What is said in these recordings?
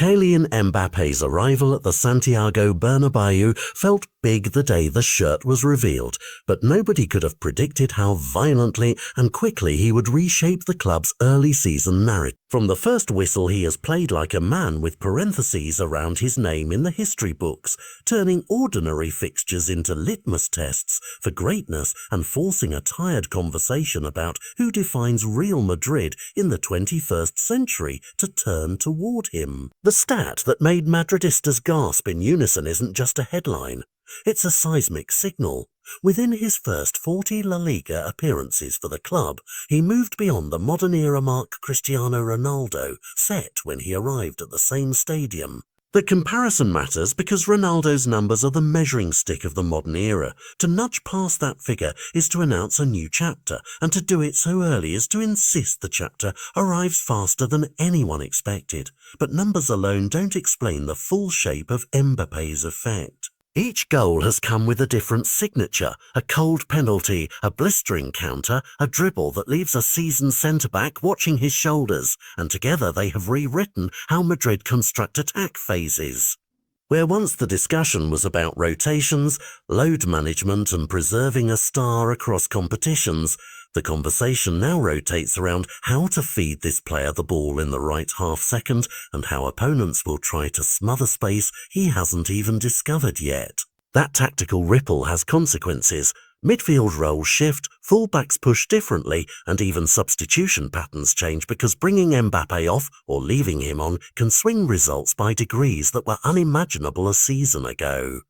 Kylian Mbappe's arrival at the Santiago Bernabéu felt big the day the shirt was revealed, but nobody could have predicted how violently and quickly he would reshape the club's early season narrative. From the first whistle, he has played like a man with parentheses around his name in the history books, turning ordinary fixtures into litmus tests for greatness and forcing a tired conversation about who defines Real Madrid in the 21st century to turn toward him. The stat that made Madridistas gasp in unison isn't just a headline. It's a seismic signal. Within his first 40 La Liga appearances for the club, he moved beyond the modern-era mark Cristiano Ronaldo set when he arrived at the same stadium. The comparison matters because Ronaldo's numbers are the measuring stick of the modern era. To nudge past that figure is to announce a new chapter, and to do it so early is to insist the chapter arrives faster than anyone expected. But numbers alone don't explain the full shape of Mbappé's effect. Each goal has come with a different signature, a cold penalty, a blistering counter, a dribble that leaves a seasoned centre-back watching his shoulders, and together they have rewritten how Madrid construct attack phases. Where once the discussion was about rotations, load management and preserving a star across competitions, the conversation now rotates around how to feed this player the ball in the right half-second and how opponents will try to smother space he hasn't even discovered yet. That tactical ripple has consequences. Midfield roles shift, fullbacks push differently, and even substitution patterns change because bringing Mbappé off or leaving him on can swing results by degrees that were unimaginable a season ago.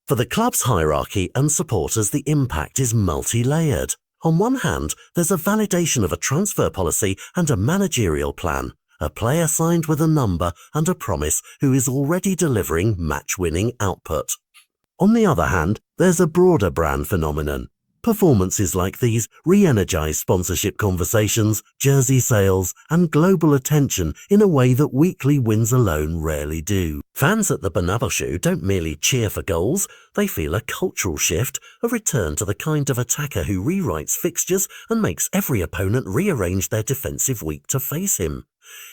For the club's hierarchy and supporters, the impact is multi-layered. On one hand, there's a validation of a transfer policy and a managerial plan, a player signed with a number and a promise who is already delivering match-winning output. On the other hand, there's a broader brand phenomenon. Performances like these re-energize sponsorship conversations, jersey sales, and global attention in a way that weekly wins alone rarely do. Fans at the Bernabéu don't merely cheer for goals, they feel a cultural shift, a return to the kind of attacker who rewrites fixtures and makes every opponent rearrange their defensive week to face him.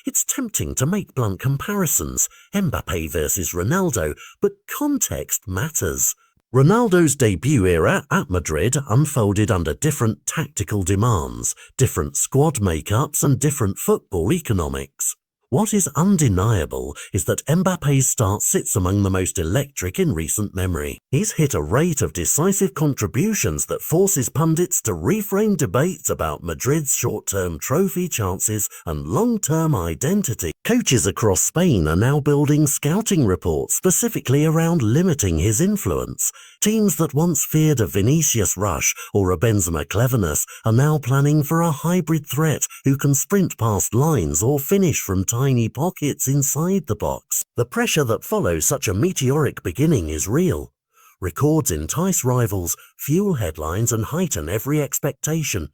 It's tempting to make blunt comparisons, Mbappé versus Ronaldo, but context matters. Ronaldo's debut era at Madrid unfolded under different tactical demands, different squad makeups, and different football economics. What is undeniable is that Mbappé's start sits among the most electric in recent memory. He's hit a rate of decisive contributions that forces pundits to reframe debates about Madrid's short-term trophy chances and long-term identity. Coaches across Spain are now building scouting reports specifically around limiting his influence. Teams that once feared a Vinicius rush or a Benzema cleverness are now planning for a hybrid threat who can sprint past lines or finish from tiny pockets inside the box. The pressure that follows such a meteoric beginning is real. Records entice rivals, fuel headlines, and heighten every expectation.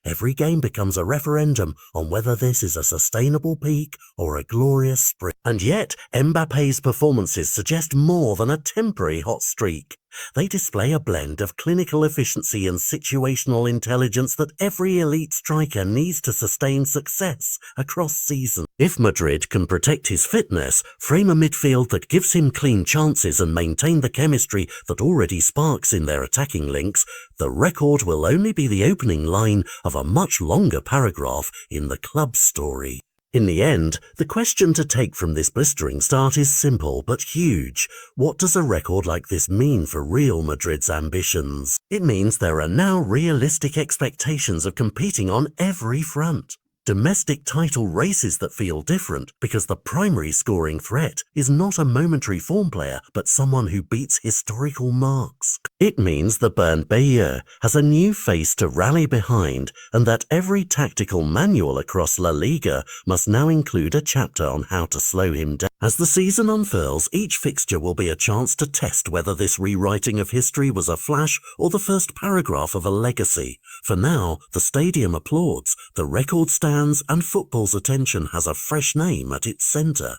Every game becomes a referendum on whether this is a sustainable peak or a glorious sprint. And yet, Mbappé's performances suggest more than a temporary hot streak. They display a blend of clinical efficiency and situational intelligence that every elite striker needs to sustain success across seasons. If Madrid can protect his fitness, frame a midfield that gives him clean chances and maintain the chemistry that already sparks in their attacking links, the record will only be the opening line of a much longer paragraph in the club's story. In the end, the question to take from this blistering start is simple but huge. What does a record like this mean for Real Madrid's ambitions? It means there are now realistic expectations of competing on every front. Domestic title races that feel different because the primary scoring threat is not a momentary form player but someone who beats historical marks. It means the Bernabéu has a new face to rally behind and that every tactical manual across La Liga must now include a chapter on how to slow him down. As the season unfurls, each fixture will be a chance to test whether this rewriting of history was a flash or the first paragraph of a legacy. For now, the stadium applauds, the record stands, and football's attention has a fresh name at its centre.